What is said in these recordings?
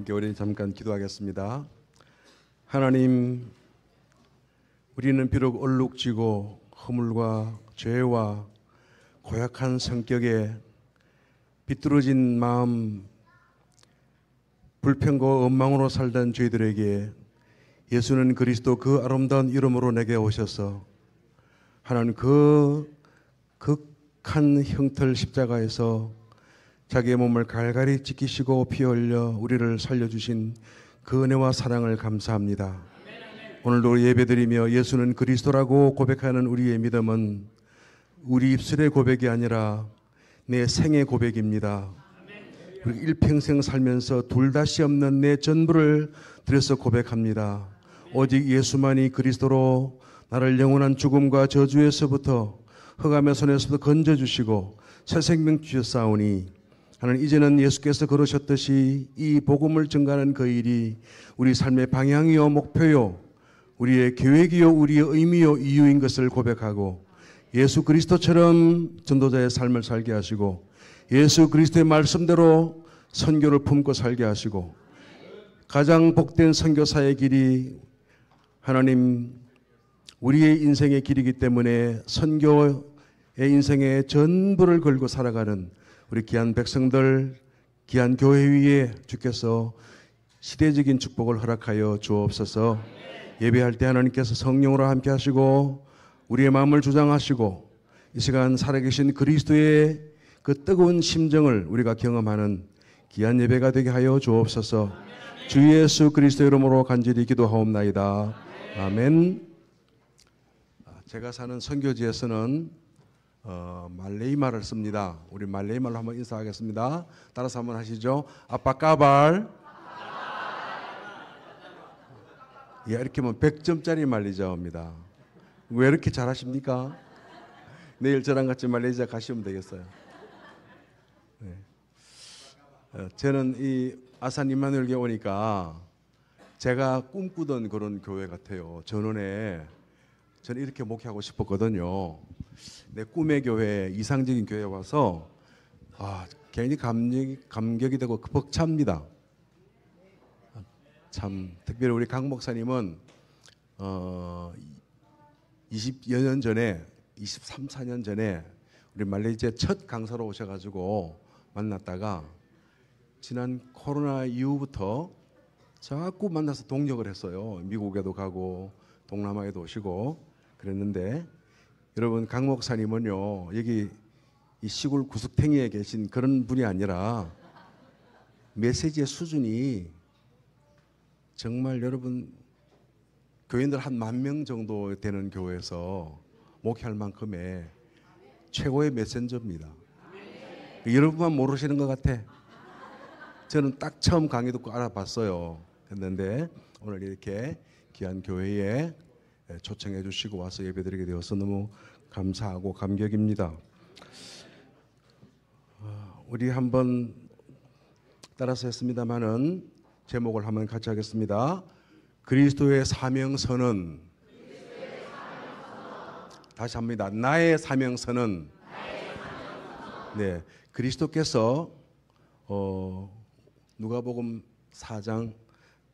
함께 우리 잠깐 기도하겠습니다. 하나님, 우리는 비록 얼룩지고 허물과 죄와 고약한 성격에 비뚤어진 마음, 불평과 원망으로 살던 저희들에게 예수는 그리스도 그 아름다운 이름으로 내게 오셔서 하나님 그 극한 형틀 십자가에서 자기의 몸을 갈갈이 찢기시고 피 흘려 우리를 살려주신 그 은혜와 사랑을 감사합니다. 오늘도 예배드리며 예수는 그리스도라고 고백하는 우리의 믿음은 우리 입술의 고백이 아니라 내 생의 고백입니다. 우리 일평생 살면서 둘다시 없는 내 전부를 들여서 고백합니다. 오직 예수만이 그리스도로 나를 영원한 죽음과 저주에서부터 흑암의 손에서부터 건져주시고 새 생명 주셨사오니 하나님, 이제는 예수께서 그러셨듯이 이 복음을 증가하는 그 일이 우리 삶의 방향이요 목표요 우리의 계획이요 우리의 의미요 이유인 것을 고백하고 예수 그리스도처럼 전도자의 삶을 살게 하시고 예수 그리스도의 말씀대로 선교를 품고 살게 하시고 가장 복된 선교사의 길이 하나님 우리의 인생의 길이기 때문에 선교의 인생의 전부를 걸고 살아가는 우리 귀한 백성들, 귀한 교회 위에 주께서 시대적인 축복을 허락하여 주옵소서. 예배할 때 하나님께서 성령으로 함께 하시고 우리의 마음을 주장하시고 이 시간 살아계신 그리스도의 그 뜨거운 심정을 우리가 경험하는 귀한 예배가 되게 하여 주옵소서. 주 예수 그리스도 이름으로 간절히 기도하옵나이다. 아멘. 제가 사는 선교지에서는 말레이 말을 씁니다. 우리 말레이 말로 한번 인사하겠습니다. 따라서 한번 하시죠. 아빠 까발. 예, 이렇게 하면 100점짜리 말레이자어입니다. 왜 이렇게 잘하십니까? 내일 저랑 같이 말레이시아 가시면 되겠어요. 네. 저는 이 아산 임마누엘교회 오니까 제가 꿈꾸던 그런 교회 같아요. 저는 이렇게 목회하고 싶었거든요. 내 꿈의 교회, 이상적인 교회에 와서 괜히 감격이 되고 벅찹니다. 참 특별히 우리 강 목사님은 20여 년 전에 23, 4년 전에 우리 말레이시아 첫 강사로 오셔가지고 만났다가 지난 코로나 이후부터 자꾸 만나서 동역을 했어요. 미국에도 가고 동남아에도 오시고 그랬는데 여러분 강 목사님은요 여기 이 시골 구석탱이에 계신 그런 분이 아니라 메시지의 수준이 정말 여러분 교인들 한 10,000명 정도 되는 교회에서 목회할 만큼의 최고의 메신저입니다. 여러분만 모르시는 것 같아. 저는 딱 처음 강의 듣고 알아봤어요. 했는데 오늘 이렇게 귀한 교회에 초청해 주시고 와서 예배드리게 되어서 너무 감사하고 감격입니다. 우리 한번 따라서 했습니다마는 제목을 한번 같이 하겠습니다. 그리스도의 사명선은 다시 합니다. 나의 사명선은 네, 그리스도께서 누가복음 4장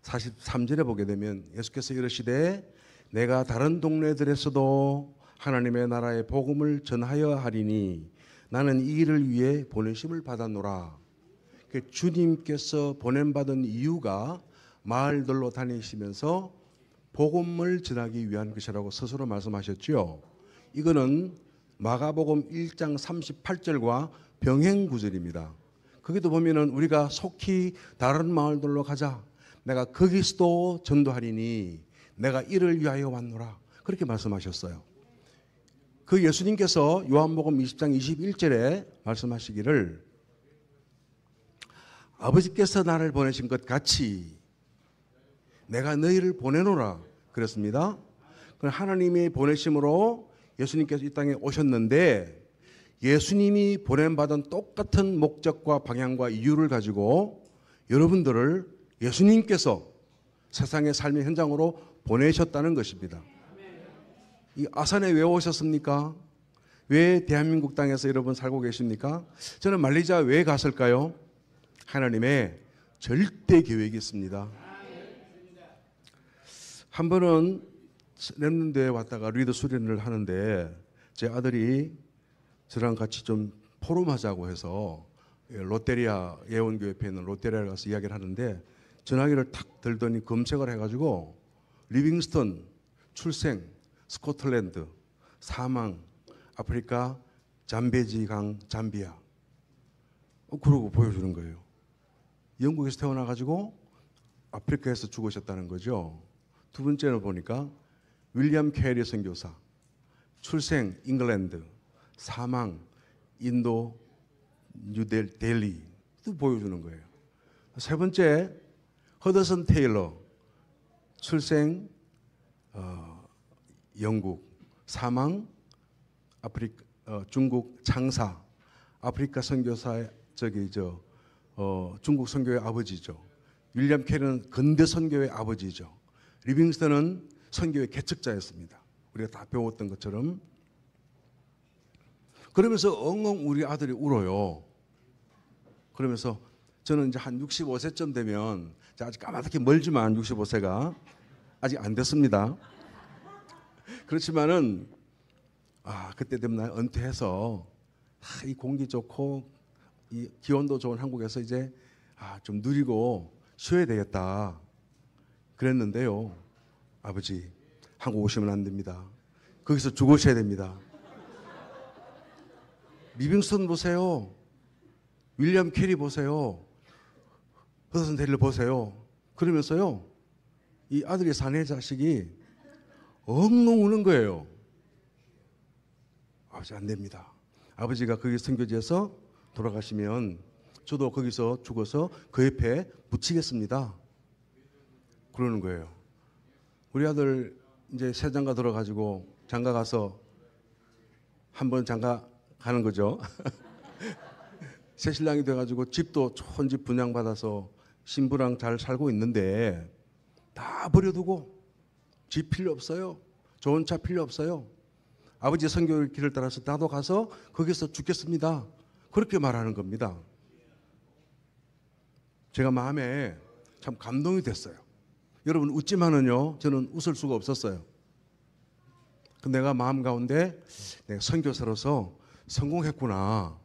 43절에 보게 되면 예수께서 이르시되 내가 다른 동네들에서도 하나님의 나라의 복음을 전하여 하리니 나는 이 일을 위해 보내심을 받았노라. 주님께서 보냄받은 이유가 마을들로 다니시면서 복음을 전하기 위한 것이라고 스스로 말씀하셨죠. 이거는 마가복음 1장 38절과 병행 구절입니다. 거기도 보면은 우리가 속히 다른 마을들로 가자. 내가 거기서도 전도하리니 내가 이를 위하여 왔노라. 그렇게 말씀하셨어요. 그 예수님께서 요한복음 20장 21절에 말씀하시기를 아버지께서 나를 보내신 것 같이 내가 너희를 보내노라 그랬습니다. 하나님의 보내심으로 예수님께서 이 땅에 오셨는데 예수님이 보냄받은 똑같은 목적과 방향과 이유를 가지고 여러분들을 예수님께서 세상의 삶의 현장으로 보내셨다는 것입니다. 이 아산에 왜 오셨습니까? 왜 대한민국 땅에서 여러분 살고 계십니까? 저는 말레이시아 왜 갔을까요? 하나님의 절대 계획이 있습니다. 한 번은 랩런드에 왔다가 리더 수련을 하는데 제 아들이 저랑 같이 좀 포럼하자고 해서 롯데리아 예원교 옆에 있는 롯데리아에 가서 이야기를 하는데 전화기를 탁 들더니 검색을 해가지고 리빙스턴 출생 스코틀랜드 사망 아프리카 잠베지 강 잠비아 그러고 보여주는 거예요. 영국에서 태어나가지고 아프리카에서 죽으셨다는 거죠. 두 번째는 보니까 윌리엄 캐리 선교사 출생 잉글랜드 사망 인도 뉴델리 또 보여주는 거예요. 세 번째 허더슨 테일러 출생 영국 사망 아프리카 중국 장사 아프리카 선교사의 중국 선교의 아버지죠. 윌리엄 캐리는 근대 선교의 아버지죠. 리빙스턴은 선교의 개척자였습니다. 우리가 다 배웠던 것처럼. 그러면서 엉엉 우리 아들이 울어요. 그러면서 저는 이제 한 65세쯤 되면 아직 까맣게 멀지만 65세가 아직 안 됐습니다. 그렇지만은 그때 되면 난 은퇴해서 이 공기 좋고 이 기온도 좋은 한국에서 이제 좀 누리고 쉬어야 되겠다 그랬는데요. 아버지 한국 오시면 안 됩니다. 거기서 죽으셔야 됩니다. 리빙스턴 보세요. 윌리엄 캐리 보세요. 허드슨 테일러 보세요. 그러면서요. 이 아들이 사내 자식이 엉엉 우는 거예요. 아버지 안 됩니다. 아버지가 거기 선교지에서 돌아가시면 저도 거기서 죽어서 그 옆에 묻히겠습니다. 그러는 거예요. 우리 아들 이제 새 장가 들어가지고 장가 가서 한번 장가 가는 거죠. 새 신랑이 돼가지고 집도 좋은 집 분양받아서 신부랑 잘 살고 있는데 다 버려두고 집 필요 없어요. 좋은 차 필요 없어요. 아버지 선교 길을 따라서 나도 가서 거기서 죽겠습니다. 그렇게 말하는 겁니다. 제가 마음에 참 감동이 됐어요. 여러분 웃지만은요 저는 웃을 수가 없었어요. 내가 마음 가운데 내가 선교사로서 성공했구나.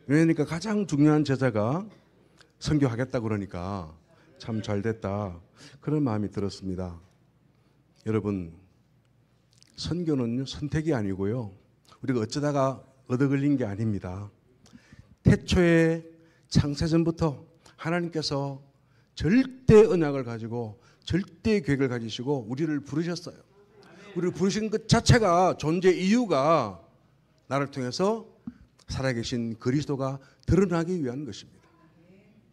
왜냐니까 가장 중요한 제자가 선교하겠다 그러니까 참 잘됐다 그런 마음이 들었습니다. 여러분 선교는 선택이 아니고요 우리가 어쩌다가 얻어 걸린 게 아닙니다. 태초에 창세전부터 하나님께서 절대 언약을 가지고 절대 계획을 가지시고 우리를 부르셨어요. 우리를 부르신 것 자체가 존재 이유가 나를 통해서 살아계신 그리스도가 드러나기 위한 것입니다.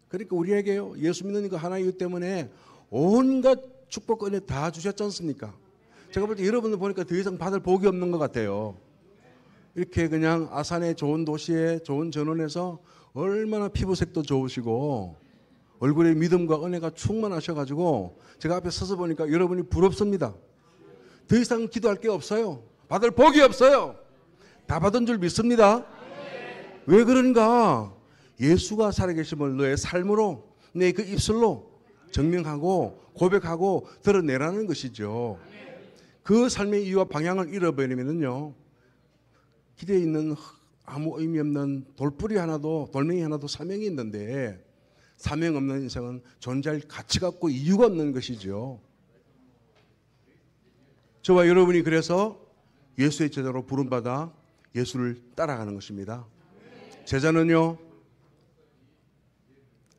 그러니까 우리에게요 예수 믿는 그 하나의 이유 때문에 온갖 축복 은혜 다 주셨지 않습니까? 제가 볼 때 여러분들 보니까 더 이상 받을 복이 없는 것 같아요. 이렇게 그냥 아산의 좋은 도시에 좋은 전원에서 얼마나 피부색도 좋으시고 얼굴에 믿음과 은혜가 충만하셔가지고 제가 앞에 서서 보니까 여러분이 부럽습니다. 더 이상 기도할 게 없어요. 받을 복이 없어요. 다 받은 줄 믿습니다. 왜 그런가? 예수가 살아계심을 너의 삶으로 내 그 입술로 증명하고 고백하고 드러내라는 것이죠. 그 삶의 이유와 방향을 잃어버리면요 길에 있는 아무 의미 없는 돌뿌리 하나도 돌멩이 하나도 사명이 있는데 사명 없는 인생은 존재할 가치가 없고 이유가 없는 것이죠. 저와 여러분이 그래서 예수의 제자로 부름받아 예수를 따라가는 것입니다. 제자는요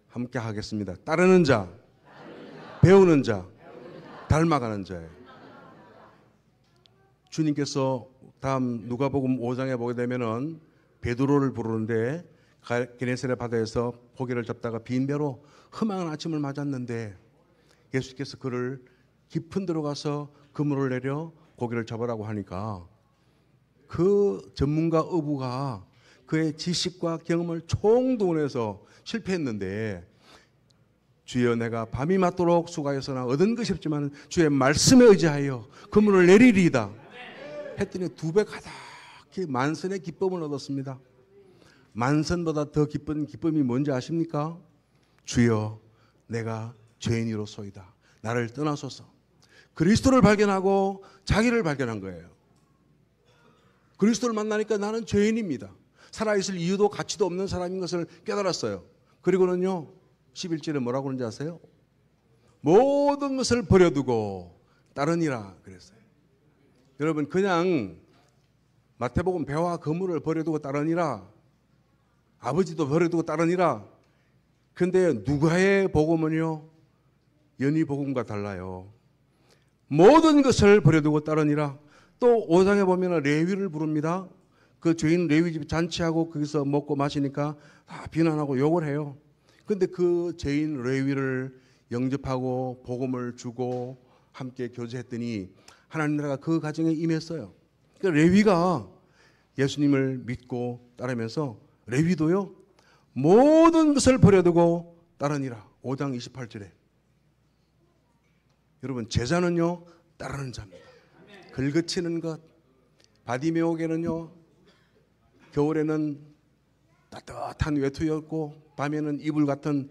함께 하겠습니다. 따르는 자, 배우는 자, 닮아가는 자예요. 주님께서 다음 누가복음 5장에 보게 되면은 베드로를 부르는데 게네사렛 바다에서 고기를 잡다가 빈 배로 험한 아침을 맞았는데 예수께서 그를 깊은 데로 가서 그물을 내려 고기를 잡으라고 하니까 그 전문가 어부가 그의 지식과 경험을 총동원해서 실패했는데 주여 내가 밤이 맞도록 수고하였으나 얻은 것이 없지만 주의 말씀에 의지하여 그물을 내리리이다 했더니 2배 가득히 만선의 기쁨을 얻었습니다. 만선보다 더 기쁜 기쁨이 뭔지 아십니까? 주여 내가 죄인이로소이다. 나를 떠나소서. 그리스도를 발견하고 자기를 발견한 거예요. 그리스도를 만나니까 나는 죄인입니다. 살아있을 이유도 가치도 없는 사람인 것을 깨달았어요. 그리고는요 11절에 뭐라고 하는지 아세요? 모든 것을 버려두고 따르니라 그랬어요. 여러분 그냥 마태복음 배와 거물을 버려두고 따르니라, 아버지도 버려두고 따르니라. 근데 누가의 복음은요 연희 복음과 달라요. 모든 것을 버려두고 따르니라. 또 5장에 보면 레위를 부릅니다. 그 죄인 레위 집 잔치하고 거기서 먹고 마시니까 다 비난하고 욕을 해요. 근데 그 죄인 레위를 영접하고 복음을 주고 함께 교제했더니 하나님 나라가 그 가정에 임했어요. 그러니까 레위가 예수님을 믿고 따르면서 레위도요 모든 것을 버려두고 따르니라. 5장 28절에. 여러분 제자는요 따르는 자입니다. 긁어치는 것. 바디메오에는요 겨울에는 따뜻한 외투였고 밤에는 이불 같은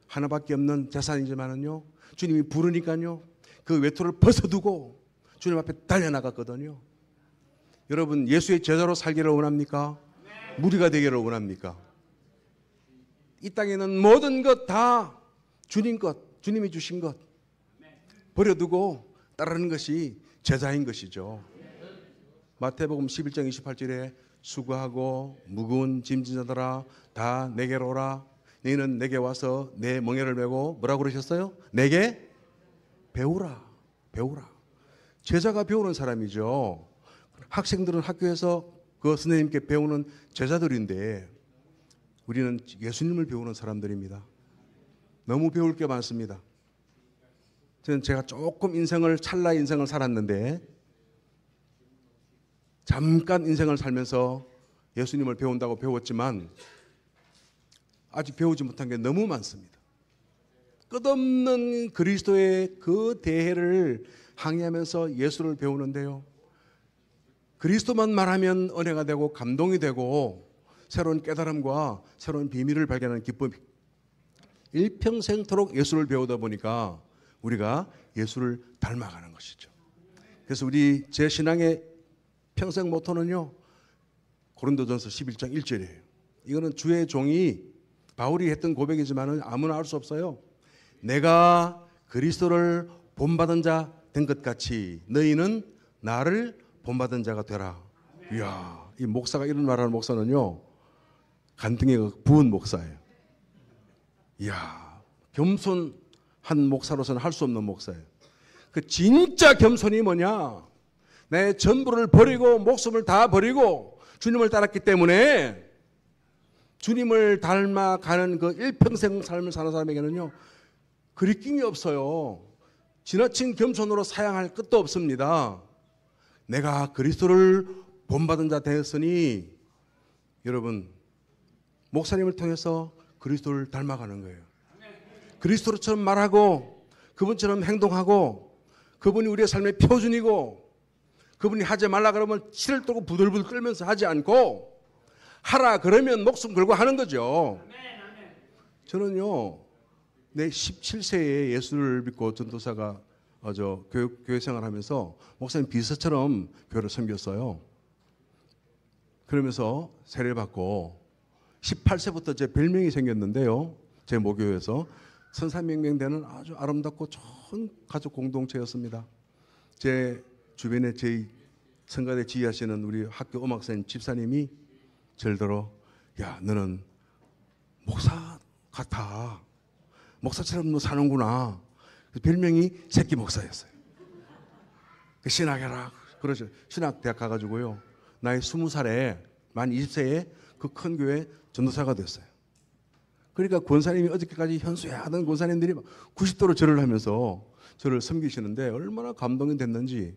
하나밖에 없는 재산이지만은요 주님이 부르니까요 그 외투를 벗어두고 주님 앞에 달려나갔거든요. 여러분 예수의 제자로 살기를 원합니까? 무리가 되기를 원합니까? 이 땅에는 모든 것 다 주님 것, 주님이 주신 것 버려두고 따르는 것이 제자인 것이죠. 마태복음 11장 28절에 수고하고 무거운 짐진 자들아 다 내게로 오라. 너희는 내게 와서 내 멍에를 메고 뭐라고 그러셨어요? 내게 배우라. 배우라. 제자가 배우는 사람이죠. 학생들은 학교에서 그 선생님께 배우는 제자들인데 우리는 예수님을 배우는 사람들입니다. 너무 배울 게 많습니다. 저는 제가 조금 찰나 인생을 살았는데 잠깐 인생을 살면서 예수님을 배운다고 배웠지만 아직 배우지 못한 게 너무 많습니다. 끝없는 그리스도의 그 대해를 항해하면서 예수를 배우는데요. 그리스도만 말하면 은혜가 되고 감동이 되고 새로운 깨달음과 새로운 비밀을 발견하는 기쁨이 일평생토록 예수를 배우다 보니까 우리가 예수를 닮아가는 것이죠. 그래서 제 신앙의 평생 모토는요 고린도전서 11장 1절이에요. 이거는 주의 종이 바울이 했던 고백이지만 아무나 알 수 없어요. 내가 그리스도를 본받은 자 된 것 같이 너희는 나를 본받은 자가 되라. 이야, 이 목사가 이런 말하는 목사는요 간등에 부은 목사예요. 이야, 겸손한 목사로서는 할 수 없는 목사예요. 그 진짜 겸손이 뭐냐? 내 전부를 버리고 목숨을 다 버리고 주님을 따랐기 때문에 주님을 닮아가는 그 일평생 삶을 사는 사람에게는요 그리낌이 없어요. 지나친 겸손으로 사양할 것도 없습니다. 내가 그리스도를 본받은 자 되었으니 여러분 목사님을 통해서 그리스도를 닮아가는 거예요. 그리스도처럼 말하고 그분처럼 행동하고 그분이 우리의 삶의 표준이고 그분이 하지 말라 그러면 치를 떨고 부들부들 끌면서 하지 않고 하라 그러면 목숨 걸고 하는 거죠. 저는요 내 17세에 예수를 믿고 전도사가 교회 생활하면서 목사님 비서처럼 교회를 섬겼어요. 그러면서 세례받고 18세부터 제 별명이 생겼는데요. 제 모교에서 선산명명되는 아주 아름답고 좋은 가족 공동체였습니다. 제 주변에 제 성가대 지휘하시는 우리 학교 음악사님 집사님이 절더러 야 너는 목사 같아. 목사처럼 너 사는구나. 별명이 새끼 목사였어요. 신학해라. 그러죠. 신학대학 가가지고요. 나이 20살에 만 20세에 그 큰 교회 전도사가 됐어요. 그러니까 권사님이 어저께까지 현수하던 권사님들이 90도로 절을 하면서 저를 섬기시는데 얼마나 감동이 됐는지.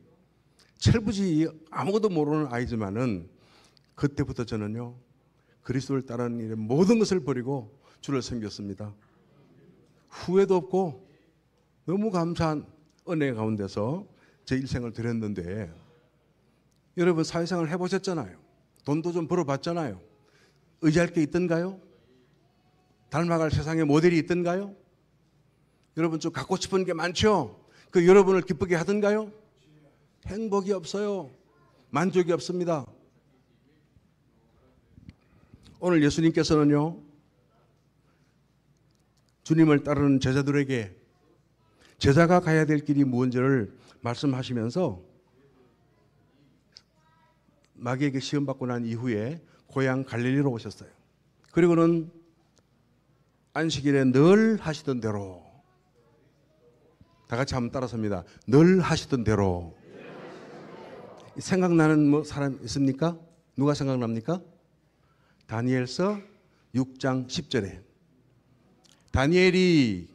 철부지 아무것도 모르는 아이지만은 그때부터 저는요 그리스도를 따르는 일에 모든 것을 버리고 주를 섬겼습니다. 후회도 없고 너무 감사한 은혜 가운데서 제 일생을 드렸는데 여러분 사회생활 해보셨잖아요. 돈도 좀 벌어봤잖아요. 의지할 게 있던가요? 닮아갈 세상의 모델이 있던가요? 여러분 좀 갖고 싶은 게 많죠? 그 여러분을 기쁘게 하던가요? 행복이 없어요. 만족이 없습니다. 오늘 예수님께서는요, 주님을 따르는 제자들에게 제자가 가야 될 길이 무엇인지를 말씀하시면서 마귀에게 시험받고 난 이후에 고향 갈릴리로 오셨어요. 그리고는 안식일에 늘 하시던 대로, 다 같이 한번 따라섭니다. 늘 하시던 대로. 생각나는 사람 있습니까? 누가 생각납니까? 다니엘서 6장 10절에 다니엘이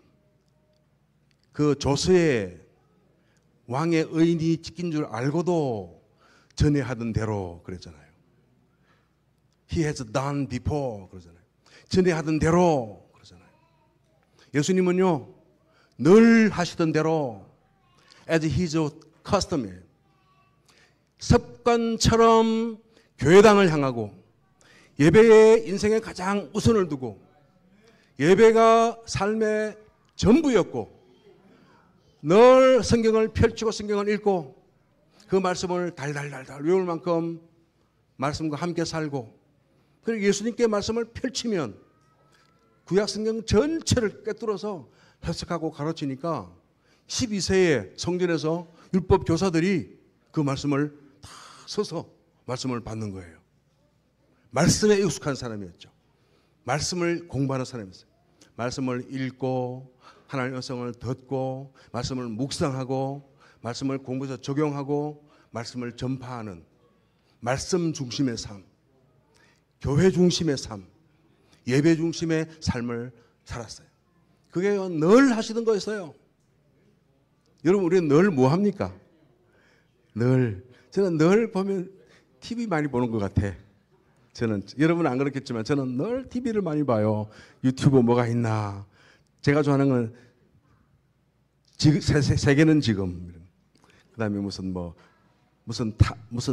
그 조서에 왕의 의인이 찍힌 줄 알고도 전에 하던 대로 그랬잖아요. He has done before 그러잖아요. 전에 하던 대로 그러잖아요. 예수님은요, 늘 하시던 대로 as his custom이에요. 습관처럼 교회당을 향하고 예배에 인생의 가장 우선을 두고 예배가 삶의 전부였고 늘 성경을 펼치고 성경을 읽고 그 말씀을 달달달달 외울 만큼 말씀과 함께 살고, 그리고 예수님께 말씀을 펼치면 구약 성경 전체를 꿰뚫어서 해석하고 가르치니까 12세에 성전에서 율법 교사들이 그 말씀을 다 서서 말씀을 받는 거예요. 말씀에 익숙한 사람이었죠. 말씀을 공부하는 사람이었어요. 말씀을 읽고 하나님의 말씀을 듣고 말씀을 묵상하고 말씀을 공부해서 적용하고 말씀을 전파하는 말씀 중심의 삶, 교회 중심의 삶, 예배 중심의 삶을 살았어요. 그게 늘 하시던 거였어요. 여러분, 우리는 늘 뭐 합니까? 저는 늘 보면 TV 많이 보는 것 같아. 여러분은 안 그렇겠지만 저는 늘 TV를 많이 봐요. 유튜브 뭐가 있나. 제가 좋아하는 건 세계는 지금. 그 다음에 무슨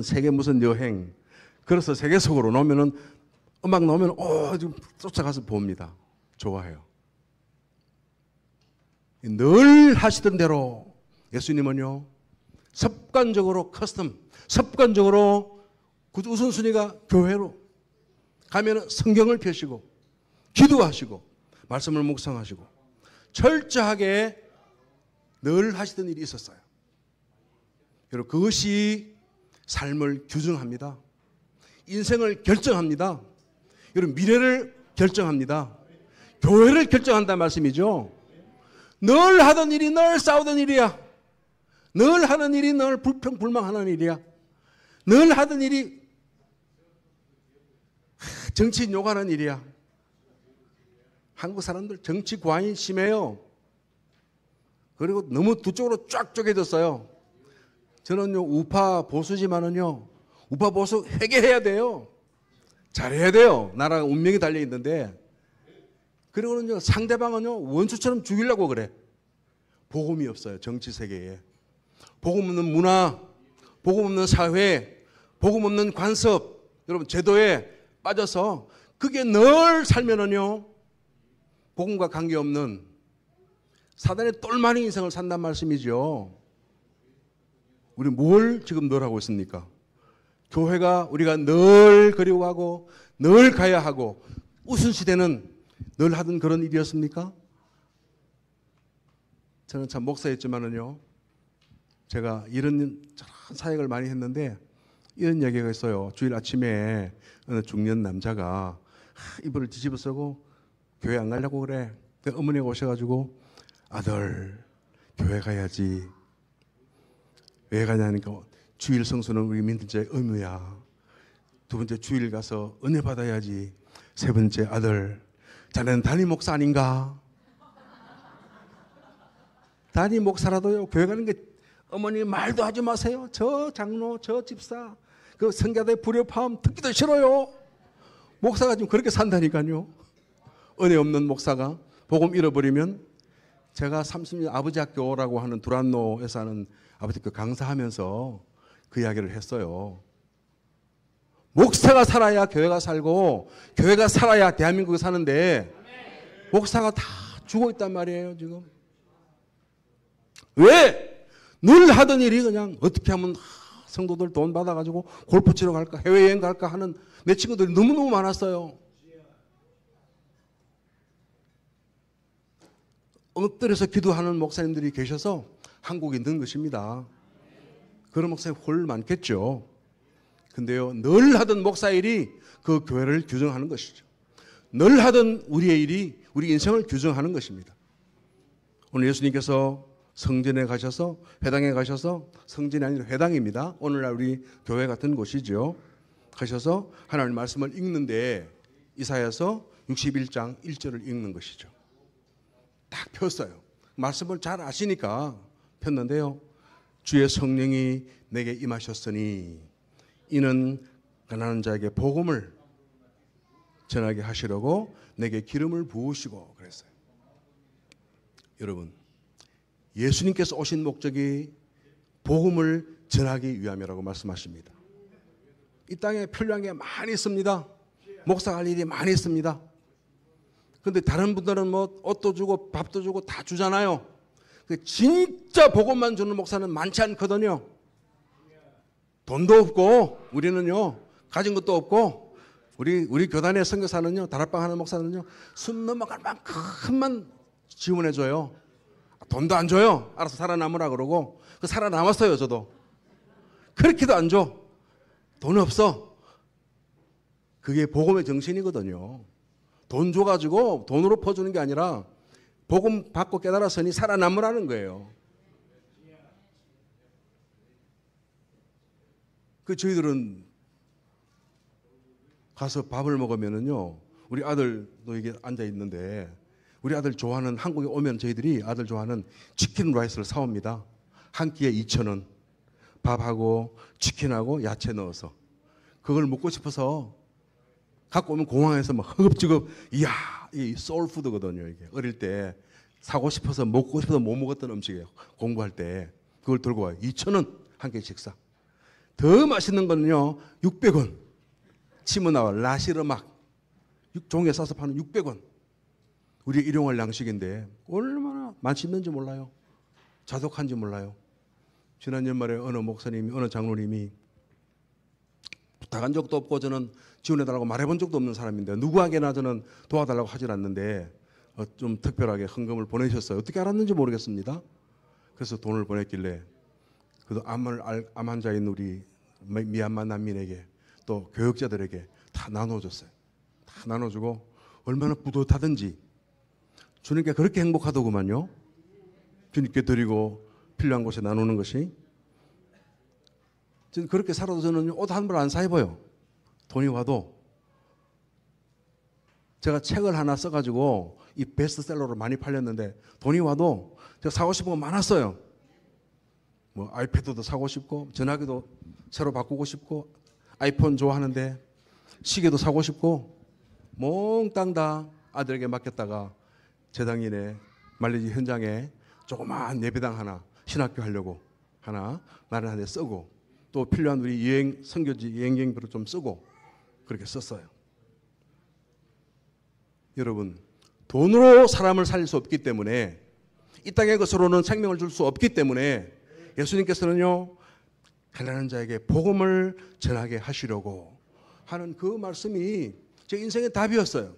세계 무슨 여행. 그래서 세계 속으로 놓으면은 음악 나오면 좀 쫓아가서 봅니다. 좋아해요. 늘 하시던 대로 예수님은요, 습관적으로 습관적으로 우선순위가 교회로 가면 성경을 펴시고 기도하시고 말씀을 묵상하시고 철저하게 늘 하시던 일이 있었어요. 여러분, 그것이 삶을 규정합니다. 인생을 결정합니다. 여러분, 미래를 결정합니다. 교회를 결정한다는 말씀이죠. 늘 하던 일이 늘 싸우던 일이야. 늘 하는 일이 늘 불평불만하는 일이야. 늘 하던 일이 정치인 욕하는 일이야. 한국 사람들 정치 과잉이 심해요. 그리고 너무 두 쪽으로 쫙 쪼개졌어요. 저는요, 우파 보수지만은요, 우파 보수 회개해야 돼요. 잘해야 돼요. 나라가 운명이 달려 있는데. 그리고는요, 상대방은요, 원수처럼 죽이려고 그래. 복음이 없어요, 정치 세계에. 복음 없는 문화, 복음 없는 사회, 복음 없는 관습, 여러분, 제도에 빠져서 그게 늘 살면은요, 복음과 관계없는 사단의 똘마니 인생을 산단 말씀이죠. 우리 뭘 지금 늘 하고 있습니까? 교회가 우리가 늘 그리워하고 늘 가야 하고 우선시대는 늘 하던 그런 일이었습니까? 저는 참 목사였지만은요, 제가 이런 사역을 많이 했는데 이런 얘기가 있어요. 주일 아침에 어느 중년 남자가 이불을 뒤집어 쓰고 교회 안 가려고 그래. 어머니가 오셔가지고 아들 교회 가야지. 왜 가냐니까 주일 성수는 우리 민들자의 의무야. 두 번째 주일 가서 은혜 받아야지. 세 번째 아들 자네는 담임 목사 아닌가? 담임 목사라도요 교회 가는 게 어머니 말도 하지 마세요. 저 장로 저 집사 그 성가대 불협화음 듣기도 싫어요. 목사가 지금 그렇게 산다니까요. 은혜 없는 목사가 복음 잃어버리면 제가 30년 아버지 학교라고 하는 두란노에서 하는 아버지 학교 강사하면서 그 이야기를 했어요. 목사가 살아야 교회가 살고 교회가 살아야 대한민국이 사는데 목사가 다 죽어 있단 말이에요 지금. 왜? 늘 하던 일이 그냥 어떻게 하면 성도들 돈 받아가지고 골프 치러 갈까, 해외여행 갈까 하는 내 친구들이 너무너무 많았어요. 엎드려서 기도하는 목사님들이 계셔서 한국에 있는 것입니다. 그런 목사님 홀 많겠죠. 근데요, 늘 하던 목사 일이 그 교회를 규정하는 것이죠. 늘 하던 우리의 일이 우리 인생을 규정하는 것입니다. 오늘 예수님께서 성전에 가셔서, 회당에 가셔서, 성전이 아니라 회당입니다. 오늘날 우리 교회 같은 곳이죠. 가셔서 하나님 말씀을 읽는데 이사야서 61장 1절을 읽는 것이죠. 딱 폈어요. 말씀을 잘 아시니까 폈는데요. 주의 성령이 내게 임하셨으니 이는 가난한 자에게 복음을 전하게 하시려고 내게 기름을 부으시고 그랬어요. 여러분, 예수님께서 오신 목적이 복음을 전하기 위함이라고 말씀하십니다. 이 땅에 필요한 게 많이 있습니다. 목사가 할 일이 많이 있습니다. 근데 다른 분들은 뭐 옷도 주고 밥도 주고 다 주잖아요. 진짜 복음만 주는 목사는 많지 않거든요. 돈도 없고 우리는요 가진 것도 없고 우리 교단의 선교사는요 다락방 하는 목사는요 숨 넘어갈 만큼만 지원해 줘요. 돈도 안 줘요. 알아서 살아남으라 그러고 그 살아남았어요. 저도 그렇게도 안 줘. 돈 없어. 그게 복음의 정신이거든요. 돈 줘가지고 돈으로 퍼주는 게 아니라 복음 받고 깨달았으니 살아남으라는 거예요. 그 저희들은 가서 밥을 먹으면은요, 우리 아들도 이게 앉아 있는데 우리 아들 좋아하는 한국에 오면 저희들이 아들 좋아하는 치킨 라이스를 사옵니다. 한 끼에 2,000원. 밥하고 치킨하고 야채 넣어서 그걸 먹고 싶어서 갖고 오면 공항에서 막 허겁지겁 이야 이 소울푸드거든요. 이게 어릴 때 사고 싶어서 먹고 싶어서 못 먹었던 음식이에요. 공부할 때 그걸 들고 와요. 2,000원 한 끼 식사. 더 맛있는 거는요 600원. 치문나와 라시르막 종에 싸서 파는 600원. 우리 일용할 양식인데 얼마나 맛있는지 몰라요. 자독한지 몰라요. 지난 연말에 어느 목사님이 어느 장로님이 부탁한 적도 없고 저는 지원해달라고 말해본 적도 없는 사람인데 누구에게나 저는 도와달라고 하질 않는데 좀 특별하게 헌금을 보내셨어요. 어떻게 알았는지 모르겠습니다. 그래서 돈을 보냈길래 그래도 암 환자인 우리 미얀마 난민에게 또 교역자들에게 다 나눠줬어요. 다 나눠주고 얼마나 뿌듯하든지 주님께 그렇게 행복하더구만요. 주님께 드리고 필요한 곳에 나누는 것이. 저는 그렇게 살아도 저는 옷 한 벌 안 사 입어요. 돈이 와도. 제가 책을 하나 써가지고 이 베스트셀러로 많이 팔렸는데 돈이 와도 제가 사고 싶은 거 많았어요. 뭐 아이패드도 사고 싶고 전화기도 새로 바꾸고 싶고 아이폰 좋아하는데 시계도 사고 싶고 몽땅 다 아들에게 맡겼다가 재당일에 말레이시 현장에 조그마한 예배당 하나 신학교 하려고 하나 마련한 데 쓰고 또 필요한 우리 여행 선교지 여행객비로 좀 쓰고 그렇게 썼어요. 여러분 돈으로 사람을 살릴 수 없기 때문에 이 땅의 것으로는 생명을 줄 수 없기 때문에 예수님께서는요 가난한 자에게 복음을 전하게 하시려고 하는 그 말씀이 제 인생의 답이었어요.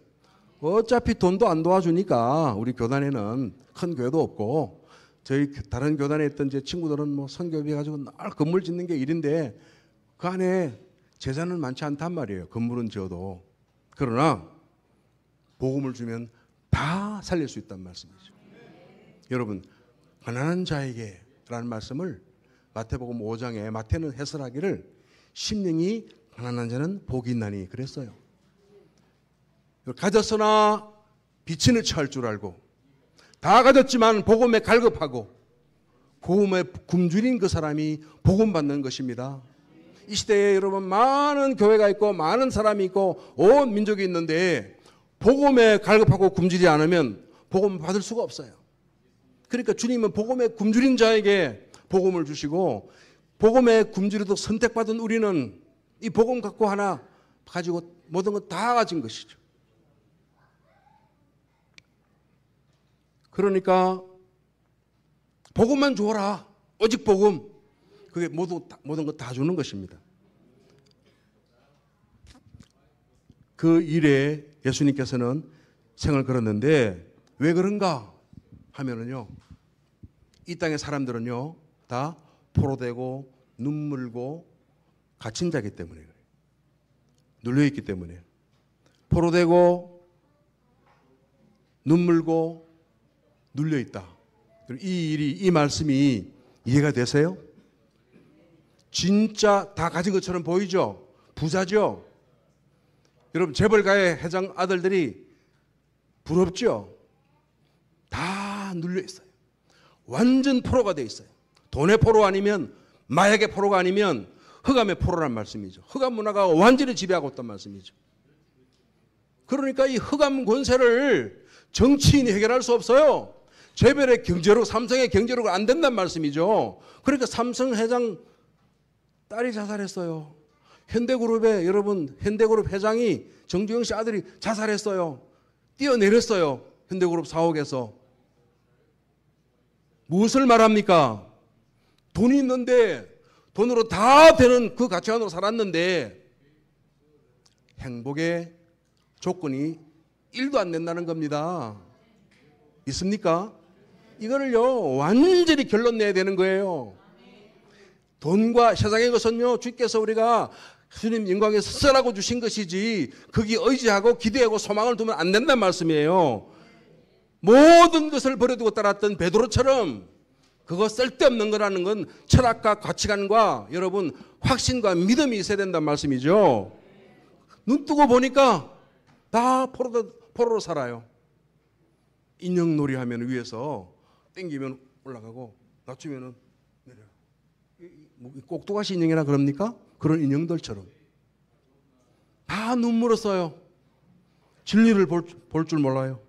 어차피 돈도 안 도와주니까 우리 교단에는 큰 교회도 없고 저희 다른 교단에 있던 제 친구들은 뭐 선교비 가지고 날 건물 짓는 게 일인데 그 안에 재산은 많지 않단 말이에요. 건물은 지어도. 그러나 복음을 주면 다 살릴 수 있다는 말씀이죠. 여러분 가난한 자에게 라는 말씀을 마태복음 5장에 마태는 해설하기를 심령이 가난한 자는 복이 있나니 그랬어요. 가졌으나 비친을 처할 줄 알고 다 가졌지만 복음에 갈급하고 복음에 굶주린 그 사람이 복음 받는 것입니다. 이 시대에 여러분 많은 교회가 있고 많은 사람이 있고 온 민족이 있는데 복음에 갈급하고 굶주리지 않으면 복음 받을 수가 없어요. 그러니까 주님은 복음에 굶주린 자에게 복음을 주시고 복음에 굶주려도 선택받은 우리는 이 복음 갖고 하나 가지고 모든 것 다 가진 것이죠. 그러니까 복음만 주어라. 오직 복음. 그게 모든 것 다 주는 것입니다. 그 일에 예수님께서는 생을 걸었는데 왜 그런가 하면은요, 이 땅의 사람들은요 다 포로되고 눈물고 갇힌 자이기 때문에 그래요. 눌려있기 때문에. 포로되고 눈물고 눌려있다. 이 말씀이 이해가 되세요? 진짜 다 가진 것처럼 보이죠? 부자죠? 여러분 재벌가의 회장 아들들이 부럽죠? 다 눌려있어요. 완전 포로가 돼 있어요. 돈의 포로 아니면, 마약의 포로가 아니면 흑암의 포로란 말씀이죠. 흑암 문화가 완전히 지배하고 있단 말씀이죠. 그러니까 이 흑암 권세를 정치인이 해결할 수 없어요. 재벌의 경제력, 삼성의 경제력은 안 된단 말씀이죠. 그러니까 삼성 회장 딸이 자살했어요. 현대그룹의 여러분, 현대그룹 회장이 정주영 씨 아들이 자살했어요. 뛰어내렸어요. 현대그룹 사옥에서. 무엇을 말합니까? 돈이 있는데, 돈으로 다 되는 그 가치관으로 살았는데 행복의 조건이 1도 안 된다는 겁니다. 있습니까? 이거를요 완전히 결론 내야 되는 거예요. 돈과 세상의 것은요 주께서 우리가 주님 영광에 쓰라고 주신 것이지 거기 의지하고 기대하고 소망을 두면 안 된다는 말씀이에요. 모든 것을 버려두고 따랐던 베드로처럼 그거 쓸데없는 거라는 건 철학과 가치관과 여러분 확신과 믿음이 있어야 된다는 말씀이죠. 눈 뜨고 보니까 다 포로로 살아요. 인형놀이 하면 위에서 땡기면 올라가고 낮추면 내려요. 꼭두가시 인형이라 그럽니까? 그런 인형들처럼 다 눈물었어요. 진리를 볼 줄 몰라요.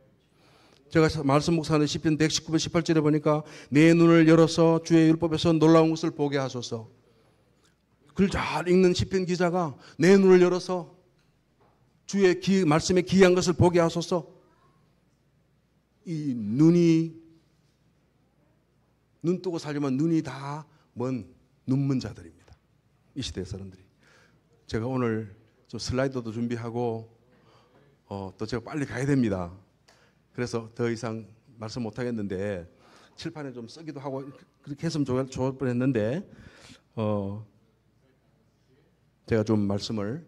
제가 말씀 묵상하는 시편 119편 18절에 보니까 내 눈을 열어서 주의 율법에서 놀라운 것을 보게 하소서. 글 잘 읽는 시편 기자가 내 눈을 열어서 주의 말씀에 기이한 것을 보게 하소서. 이 눈 뜨고 살려면 눈이 다 먼 눈먼 자들입니다. 이 시대의 사람들이. 제가 오늘 좀 슬라이드도 준비하고 또 제가 빨리 가야 됩니다. 그래서 더 이상 말씀 못 하겠는데 칠판에 좀 쓰기도 하고 그렇게 했으면 좋을 뻔했는데 제가 좀 말씀을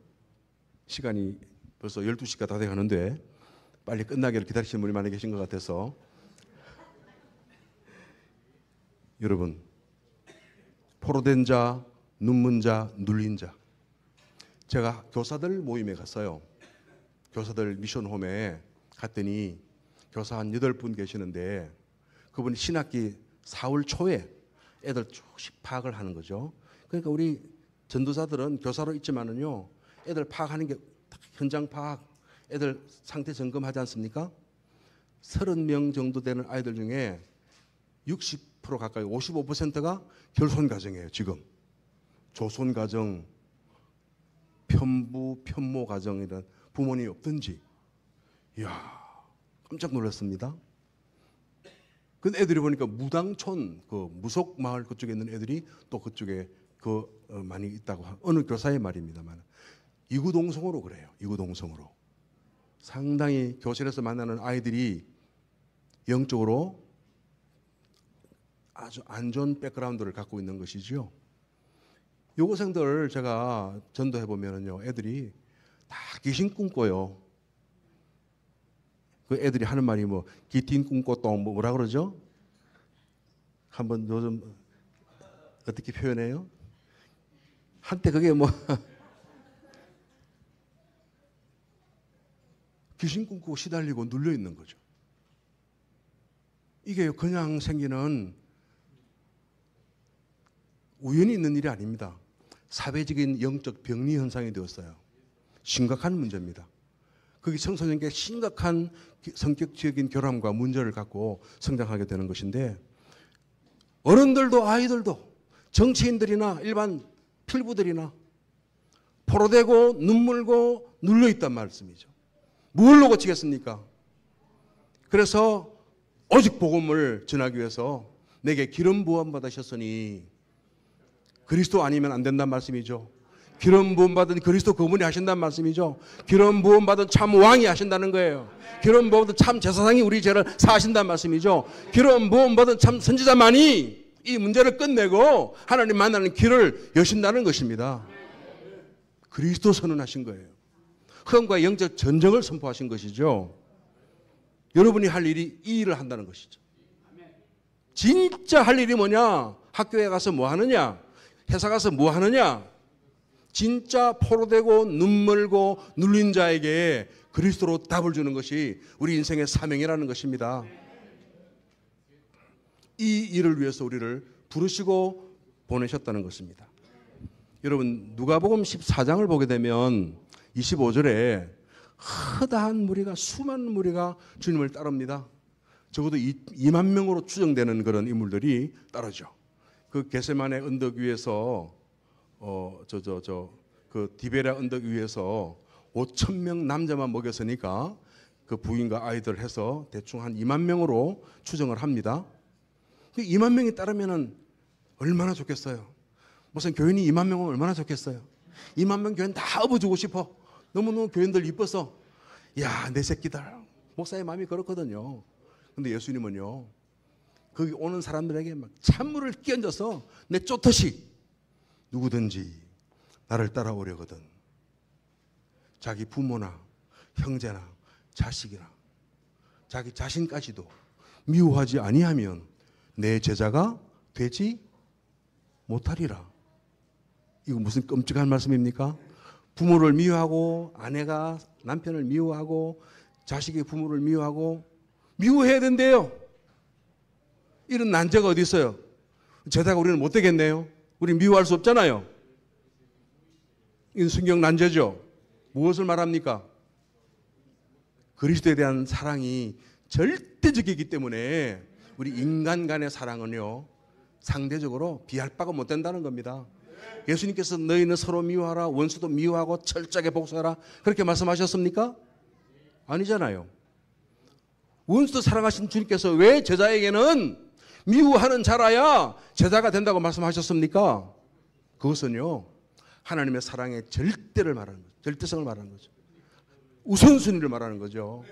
시간이 벌써 12시가 다 돼가는데 빨리 끝나기를 기다리시는 분이 많이 계신 것 같아서 여러분 포로된 자, 눈먼 자, 눌린 자 제가 교사들 모임에 갔어요. 교사들 미션홈에 갔더니 교사 한 8분 계시는데 그분이 신학기 4월 초에 애들 조금씩 파악을 하는 거죠. 그러니까 우리 전도사들은 교사로 있지만은요 애들 파악하는 게 현장 파악, 애들 상태 점검하지 않습니까? 30명 정도 되는 아이들 중에 60% 가까이 55%가 결손 가정이에요. 지금 조손 가정, 편부, 편모 가정이란 부모님이 없든지 이야 깜짝 놀랐습니다. 그 애들이 보니까 무당촌, 그 무속 마을 그쪽에 있는 애들이 또 그쪽에 많이 있다고 어느 교사의 말입니다만 이구동성으로 그래요. 이구동성으로 상당히 교실에서 만나는 아이들이 영적으로 아주 안 좋은 백그라운드를 갖고 있는 것이죠. 요고생들 제가 전도해 보면은요 애들이 다 귀신 꿈꿔요. 그 애들이 하는 말이 뭐 기틴 꿈꿔 뭐라 그러죠? 한번 요즘 어떻게 표현해요? 한때 그게 뭐 귀신 꿈꾸고 시달리고 눌려 있는 거죠. 이게 그냥 생기는 우연히 있는 일이 아닙니다. 사회적인 영적 병리 현상이 되었어요. 심각한 문제입니다. 그게 청소년에게 심각한 성격적인 결함과 문제를 갖고 성장하게 되는 것인데 어른들도 아이들도 정치인들이나 일반 필부들이나 포로되고 눈물고 눌려있단 말씀이죠. 뭘로 고치겠습니까? 그래서 오직 복음을 전하기 위해서 내게 기름 부음 받으셨으니 그리스도 아니면 안 된다는 말씀이죠. 기름 부음 받은 그리스도 그분이 하신다는 말씀이죠. 기름 부음 받은 참 왕이 하신다는 거예요. 기름 부음 받은 참 제사장이 우리 죄를 사하신다는 말씀이죠. 기름 부음 받은 참 선지자만이 이 문제를 끝내고 하나님 만나는 길을 여신다는 것입니다. 그리스도 선언하신 거예요. 흑암과 영적 전쟁을 선포하신 것이죠. 여러분이 할 일이 이 일을 한다는 것이죠. 진짜 할 일이 뭐냐? 학교에 가서 뭐 하느냐? 회사 가서 뭐 하느냐? 진짜 포로되고 눈멀고 눌린 자에게 그리스도로 답을 주는 것이 우리 인생의 사명이라는 것입니다. 이 일을 위해서 우리를 부르시고 보내셨다는 것입니다. 여러분 누가복음 14장을 보게 되면 25절에 허다한 무리가 수많은 무리가 주님을 따릅니다. 적어도 2만 명으로 추정되는 그런 인물들이 따르죠. 그 겟세마네 언덕 위에서 그 디베랴 언덕 위에서 5천 명 남자만 먹였으니까 그 부인과 아이들 해서 대충 한 2만 명으로 추정을 합니다. 2만 명이 따르면은 얼마나 좋겠어요. 무슨 교인이 2만 명은 얼마나 좋겠어요. 2만 명 교인 다 업어주고 싶어. 너무너무 교인들 이뻐서 야, 내 새끼들. 목사의 마음이 그렇거든요. 근데 예수님은요, 거기 오는 사람들에게 막 찬물을 끼얹어서 내쫓듯이 누구든지 나를 따라오려거든 자기 부모나 형제나 자식이나 자기 자신까지도 미워하지 아니하면 내 제자가 되지 못하리라. 이거 무슨 끔찍한 말씀입니까? 부모를 미워하고 아내가 남편을 미워하고 자식이 부모를 미워하고 미워해야 된대요. 이런 난제가 어디 있어요? 제자가 우리는 못 되겠네요. 우리 미워할 수 없잖아요. 이건 성경 난제죠. 무엇을 말합니까? 그리스도에 대한 사랑이 절대적이기 때문에 우리 인간 간의 사랑은요 상대적으로 비할 바가 못 된다는 겁니다. 예수님께서 너희는 서로 미워하라, 원수도 미워하고 철저하게 복수하라 그렇게 말씀하셨습니까? 아니잖아요. 원수도 사랑하신 주님께서 왜 제자에게는 미워하는 자라야 제자가 된다고 말씀하셨습니까? 그것은요 하나님의 사랑의 절대를 말하는 거죠. 절대성을 말하는 거죠. 우선순위를 말하는 거죠.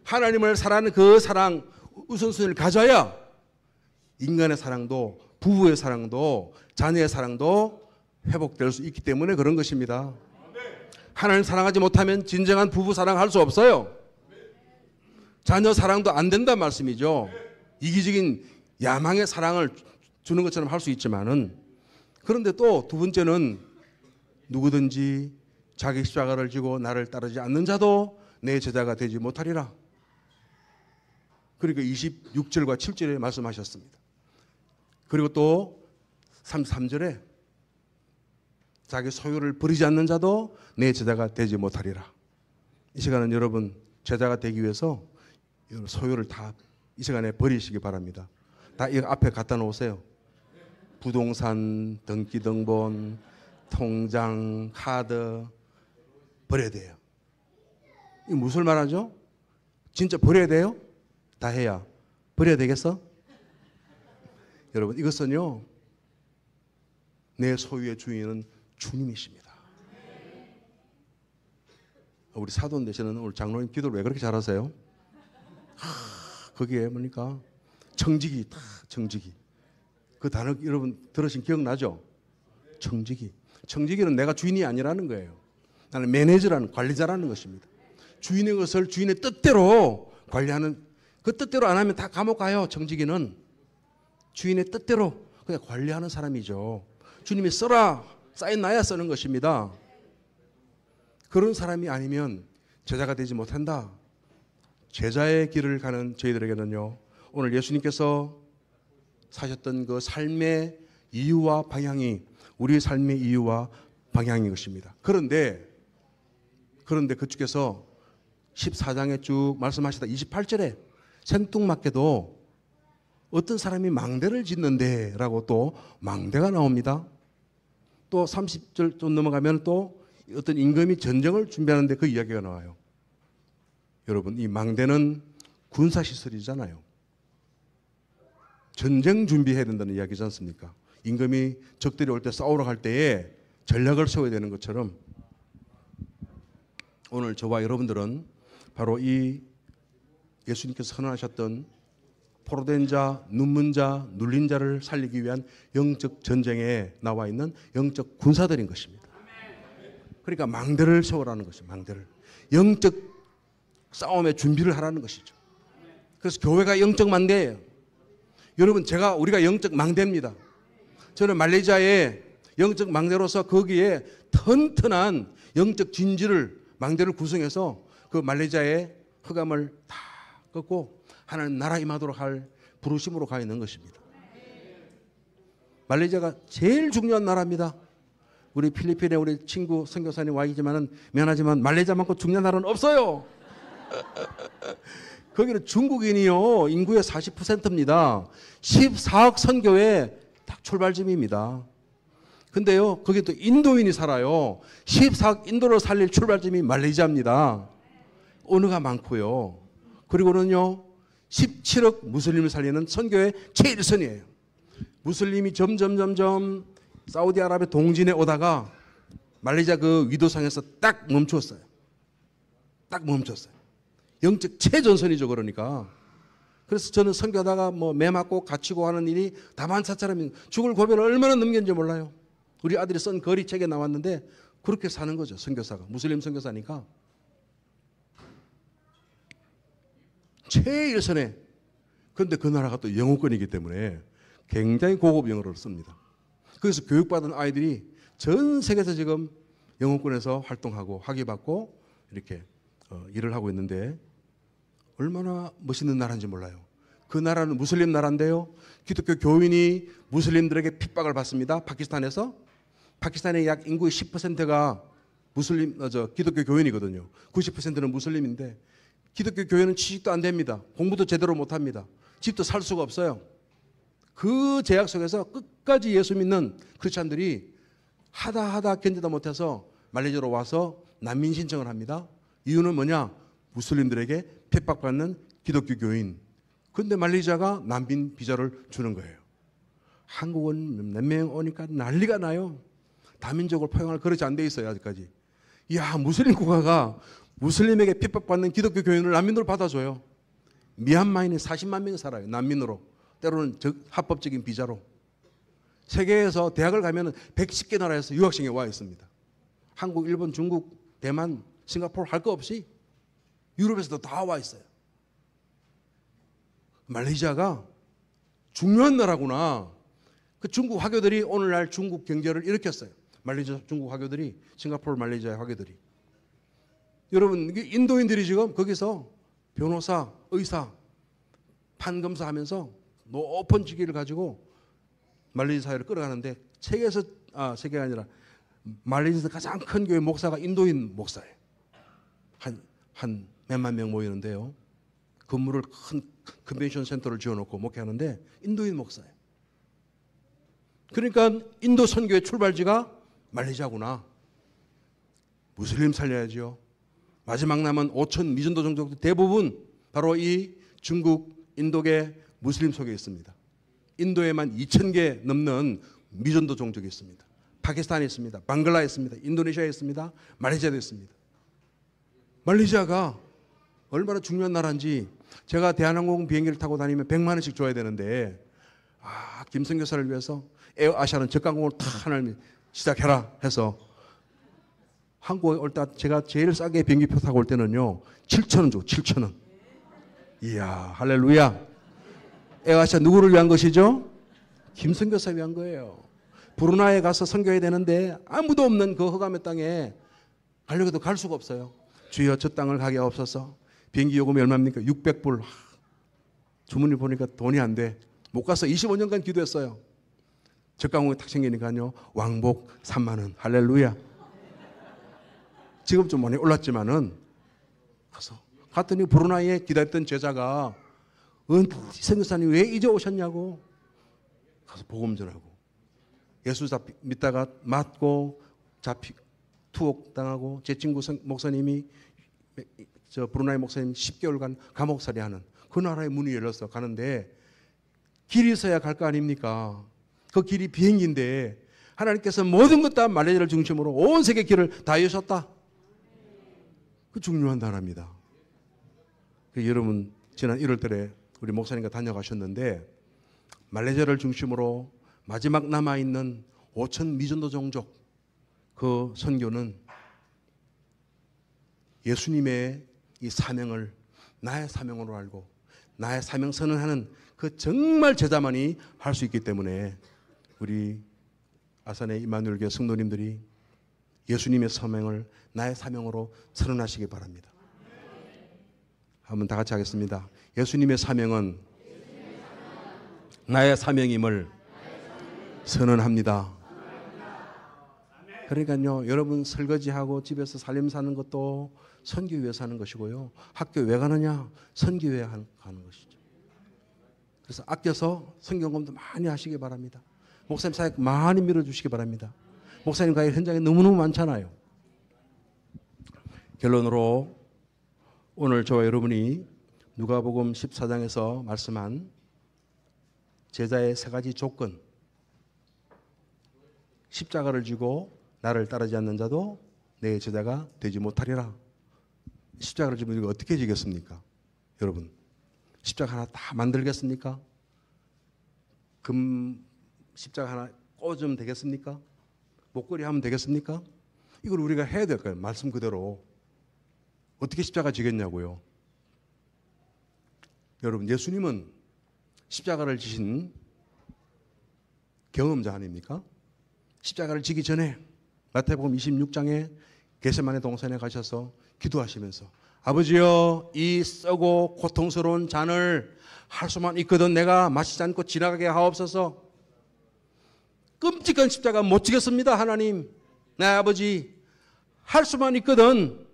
하나님을 사랑하는 그 사랑 우선순위를 가져야 인간의 사랑도 부부의 사랑도 자녀의 사랑도 회복될 수 있기 때문에 그런 것입니다. 하나님 사랑하지 못하면 진정한 부부 사랑할 수 없어요. 자녀 사랑도 안 된다는 말씀이죠. 이기적인 야망의 사랑을 주는 것처럼 할 수 있지만은 그런데 또 두 번째는 누구든지 자기 십자가를 지고 나를 따르지 않는 자도 내 제자가 되지 못하리라. 그러니까 26절과 7절에 말씀하셨습니다. 그리고 또 33절에 자기 소유를 버리지 않는 자도 내 제자가 되지 못하리라. 이 시간은 여러분 제자가 되기 위해서 소유를 다 이 시간에 버리시기 바랍니다. 다 이 앞에 갖다 놓으세요. 부동산, 등기등본, 통장, 카드 버려야 돼요. 이 무슨 말하죠? 진짜 버려야 돼요? 다 해야 버려야 되겠어? 여러분 이것은요 내 소유의 주인은 주님이십니다. 우리 사돈 되시는 오늘 장로님 기도를 왜 그렇게 잘하세요? 거기에 뭡니까? 청지기, 청지기. 그 단어 여러분 들으신 기억나죠? 청지기. 청지기는 내가 주인이 아니라는 거예요. 나는 매니저라는 관리자라는 것입니다. 주인의 것을 주인의 뜻대로 관리하는 그 뜻대로 안 하면 다 감옥 가요. 청지기는 주인의 뜻대로 그냥 관리하는 사람이죠. 주님이 써라 사인 나야 쓰는 것입니다. 그런 사람이 아니면 제자가 되지 못한다. 제자의 길을 가는 저희들에게는요 오늘 예수님께서 사셨던 그 삶의 이유와 방향이 우리의 삶의 이유와 방향인 것입니다. 그런데 그쪽에서 14장에 쭉 말씀하시다 28절에 생뚱맞게도 어떤 사람이 망대를 짓는데 라고 또 망대가 나옵니다. 또 30절 좀 넘어가면 또 어떤 임금이 전쟁을 준비하는데 그 이야기가 나와요. 여러분 이 망대는 군사시설이잖아요. 전쟁 준비해야 된다는 이야기지 않습니까? 임금이 적들이 올 때 싸우러 갈 때에 전략을 세워야 되는 것처럼 오늘 저와 여러분들은 바로 이 예수님께서 선언하셨던 포로된 자, 눈문 자, 눌린 자를 살리기 위한 영적 전쟁에 나와 있는 영적 군사들인 것입니다. 그러니까 망대를 세우라는 것이죠. 망대를. 영적 싸움의 준비를 하라는 것이죠. 그래서 교회가 영적 망대예요. 여러분, 우리가 영적 망대입니다. 저는 말레이시아의 영적 망대로서 거기에 튼튼한 영적 망대를 구성해서 그 말레이시아의 흑암을 다 꺾고 하나님 나라 임하도록 할 부르심으로 가 있는 것입니다. 말레이시아가 제일 중요한 나라입니다. 우리 필리핀에 우리 친구 선교사님 와 있지만은 미안하지만 말레이시아만큼 중요한 나라는 없어요. 거기는 중국인이요 인구의 40%입니다. 14억 선교의 딱 출발점입니다. 근데요 거기 또 인도인이 살아요. 14억 인도를 살릴 출발점이 말레이시아입니다. 언어가 많고요. 그리고는요 17억 무슬림을 살리는 선교의 최일선이에요. 무슬림이 점점 사우디아라비아 동진에 오다가 말레이시아 그 위도상에서 딱 멈췄어요. 영적 최전선이죠. 그러니까. 그래서 저는 선교하다가 매 맞고 갇히고 하는 일이 다반사처럼 죽을 고비를 얼마나 넘겼는지 몰라요. 우리 아들이 쓴 거리 책에 나왔는데 그렇게 사는 거죠. 선교사가. 무슬림 선교사니까. 최일선에. 그런데 그 나라가 또 영어권이기 때문에 굉장히 고급 영어를 씁니다. 그래서 교육받은 아이들이 전 세계에서 지금 영어권에서 활동하고 학위받고 이렇게 일을 하고 있는데 얼마나 멋있는 나라인지 몰라요. 그 나라는 무슬림 나라인데요. 기독교 교인이 무슬림들에게 핍박을 받습니다. 파키스탄에서. 파키스탄의 약 인구의 10%가 기독교 교인이거든요. 90%는 무슬림인데 기독교 교회는 취직도 안 됩니다. 공부도 제대로 못 합니다. 집도 살 수가 없어요. 그 제약 속에서 끝까지 예수 믿는 크리스찬들이 하다 견디다 못해서 말레이시아로 와서 난민 신청을 합니다. 이유는 뭐냐? 무슬림들에게 핍박받는 기독교 교인. 그런데 말레이시아가 난민 비자를 주는 거예요. 한국은 몇 명 오니까 난리가 나요. 다민족을 포용할 그릇이 안 돼 있어요. 아직까지. 이야, 무슬림 국가가 무슬림에게 핍박받는 기독교 교인을 난민으로 받아줘요. 미얀마인이 40만 명이 살아요. 난민으로. 때로는 합법적인 비자로. 세계에서 대학을 가면 110개 나라에서 유학생이 와 있습니다. 한국, 일본, 중국, 대만, 싱가포르 할 거 없이 유럽에서도 다 와 있어요. 말레이시아가 중요한 나라구나. 그 중국 화교들이 오늘날 중국 경제를 일으켰어요. 말레이시아 중국 화교들이, 싱가포르 말레이시아 화교들이. 여러분, 인도인들이 지금 거기서 변호사, 의사, 판검사 하면서 높은 직위를 가지고 말레이시아 사회를 끌어가는데 세계가 아니라 말레이시아에서 가장 큰 교회 목사가 인도인 목사예요. 한 몇만 명 모이는데요. 건물을 큰 컨벤션 센터를 지어놓고 목회하는데 인도인 목사예요. 그러니까 인도 선교의 출발지가 말레이시아구나. 무슬림 살려야죠. 마지막 남은 5천 미전도 종족들 대부분 바로 이 중국, 인도계 무슬림 속에 있습니다. 인도에만 2,000개 넘는 미전도 종족이 있습니다. 파키스탄에 있습니다. 방글라에 있습니다. 인도네시아에 있습니다. 말레이시아에 있습니다. 말레이시아가 얼마나 중요한 나라인지 제가 대한항공 비행기를 타고 다니면 100만 원씩 줘야 되는데 김선 교사를 위해서 에어아시아는 저가항공을 탁 하나님 시작해라 해서 한국에 올 때 제가 제일 싸게 비행기표 타고 올 때는요 7,000원 주고 7,000원. 이야 할렐루야. 에어아시아 누구를 위한 것이죠? 김선 교사 위한 거예요. 브루나이에 가서 선교해야 되는데 아무도 없는 그 흑암의 땅에 가려고 해도 갈 수가 없어요. 주여 저 땅을 가게 없어서. 비행기 요금이 얼마입니까? 600불. 주문을 보니까 돈이 안 돼. 못 가서 25년간 기도했어요. 저가항공이 탁 생기니까요. 왕복 3만 원. 할렐루야. 지금 좀 많이 올랐지만은 가서 갔더니 브루나이에 기다렸던 제자가 선교사님 왜 이제 오셨냐고 가서 복음 전하고 예수 믿다가 맞고 투옥당하고 제 친구 목사님이 브루나이 목사님 10개월간 감옥살이하는 그 나라의 문이 열려서 가는데 길이 있어야 갈 거 아닙니까? 그 길이 비행기인데 하나님께서 모든 것 다 말레이시아를 중심으로 온 세계 길을 다 여셨다. 그 중요한 나라입니다. 여러분 지난 1월 달에 우리 목사님과 다녀가셨는데 말레이시아를 중심으로 마지막 남아있는 5천 미전도 종족 그 선교는 예수님의 이 사명을 나의 사명으로 알고 나의 사명 선언하는 그 정말 제자만이 할 수 있기 때문에 우리 아산의 임마누엘교회 성도님들이 예수님의 사명을 나의 사명으로 선언하시기 바랍니다. 한번 다 같이 하겠습니다. 예수님의 사명은 나의 사명임을 선언합니다. 그러니까요, 여러분 설거지하고 집에서 살림 사는 것도 선교 위해서 하는 것이고요. 학교 왜 가느냐? 선교 위해 가는 것이죠. 그래서 아껴서 성경공부도 많이 하시기 바랍니다. 목사님 사역 많이 밀어주시기 바랍니다. 목사님 가게 현장에 너무너무 많잖아요. 결론으로 오늘 저와 여러분이 누가복음 14장에서 말씀한 제자의 세 가지 조건, 십자가를 지고 나를 따르지 않는 자도 내 제자가 되지 못하리라. 십자가를 지면 이거 어떻게 지겠습니까? 여러분 십자가 하나 다 만들겠습니까? 금 십자가 하나 꽂으면 되겠습니까? 목걸이 하면 되겠습니까? 이걸 우리가 해야 될 거예요. 말씀 그대로. 어떻게 십자가 지겠냐고요. 여러분 예수님은 십자가를 지신 경험자 아닙니까? 십자가를 지기 전에 마태복음 26장에 겟세마네 동산에 가셔서 기도하시면서 아버지여 이 썩고 고통스러운 잔을 할 수만 있거든 내가 마시지 않고 지나가게 하옵소서. 끔찍한 십자가 못 지겠습니다. 하나님 내 아버지 할 수만 있거든.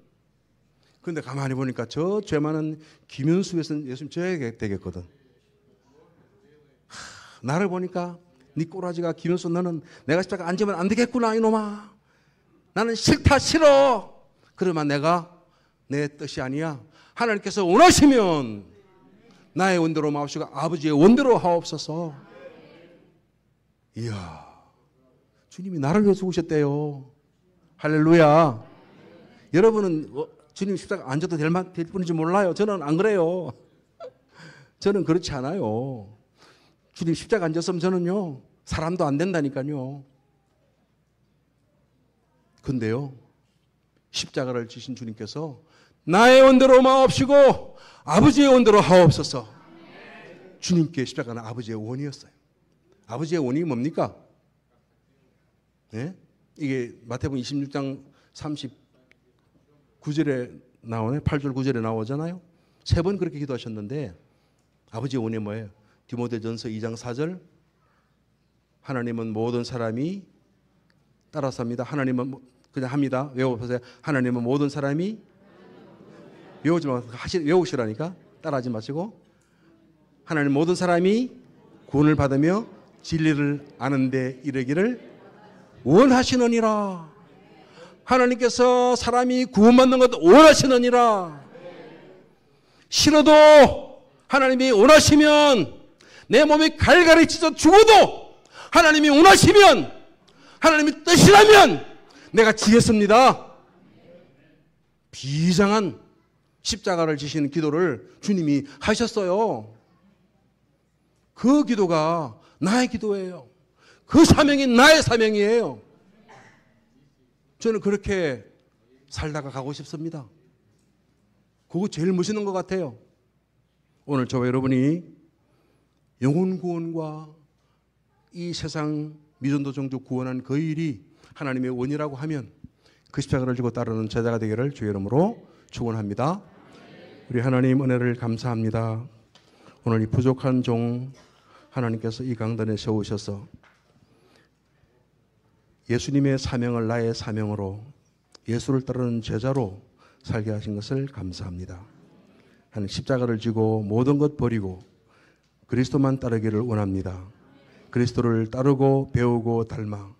그런데 가만히 보니까 저 죄 많은 김윤수에서는 예수님 져야 되겠거든. 나를 보니까 네 꼬라지가 김윤수 너는 내가 십자가 안 지면 안 되겠구나 이놈아. 나는 싫다 싫어. 그러면 내가 내 뜻이 아니야. 하나님께서 원하시면 나의 원대로 마옵시고 아버지의 원대로 하옵소서. 이야 주님이 나를 위해 죽으셨대요. 할렐루야. 여러분은 주님 십자가 안 져도 될 뿐인지 몰라요. 저는 안 그래요. 저는 그렇지 않아요. 주님 십자가 안 졌으면 저는요 사람도 안 된다니까요. 근데요 십자가를 지신 주님께서 나의 원대로 마옵시고 아버지의 원대로 하옵소서. 주님께 십자가는 아버지의 원이었어요. 아버지의 원이 뭡니까? 네? 이게 마태복음 26장 39절에 나오네. 8절 9절에 나오잖아요. 세 번 그렇게 기도하셨는데 아버지의 원이 뭐예요? 디모데전서 2장 4절 하나님은 모든 사람이 따라서 합니다. 하나님은 그냥 합니다. 외워보세요. 하나님은 모든 사람이 외우지 마세요. 외우시라니까 따라하지 마시고 하나님 모든 사람이 구원을 받으며 진리를 아는데 이르기를 원하시느니라. 하나님께서 사람이 구원받는 것도 원하시느니라. 싫어도 하나님이 원하시면 내 몸이 갈갈이 찢어 죽어도 하나님이 원하시면 하나님의 뜻이라면 내가 지겠습니다. 비장한 십자가를 지시는 기도를 주님이 하셨어요. 그 기도가 나의 기도예요. 그 사명이 나의 사명이에요. 저는 그렇게 살다가 가고 싶습니다. 그거 제일 멋있는 것 같아요. 오늘 저와 여러분이 영혼 구원과 이 세상 미전도 종족 구원한 그 일이 하나님의 원이라고 하면 그 십자가를 지고 따르는 제자가 되기를 주의 이름으로 축원합니다. 우리 하나님 은혜를 감사합니다. 오늘 이 부족한 종 하나님께서 이 강단에 세우셔서 예수님의 사명을 나의 사명으로 예수를 따르는 제자로 살게 하신 것을 감사합니다. 하나님 십자가를 지고 모든 것 버리고 그리스도만 따르기를 원합니다. 그리스도를 따르고 배우고 닮아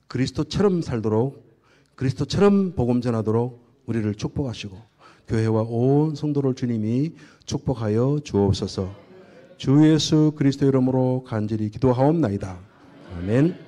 그리스도처럼 살도록 그리스도처럼 복음 전하도록 우리를 축복하시고 교회와 온 성도를 주님이 축복하여 주옵소서. 주 예수 그리스도 이름으로 간절히 기도하옵나이다. 아멘.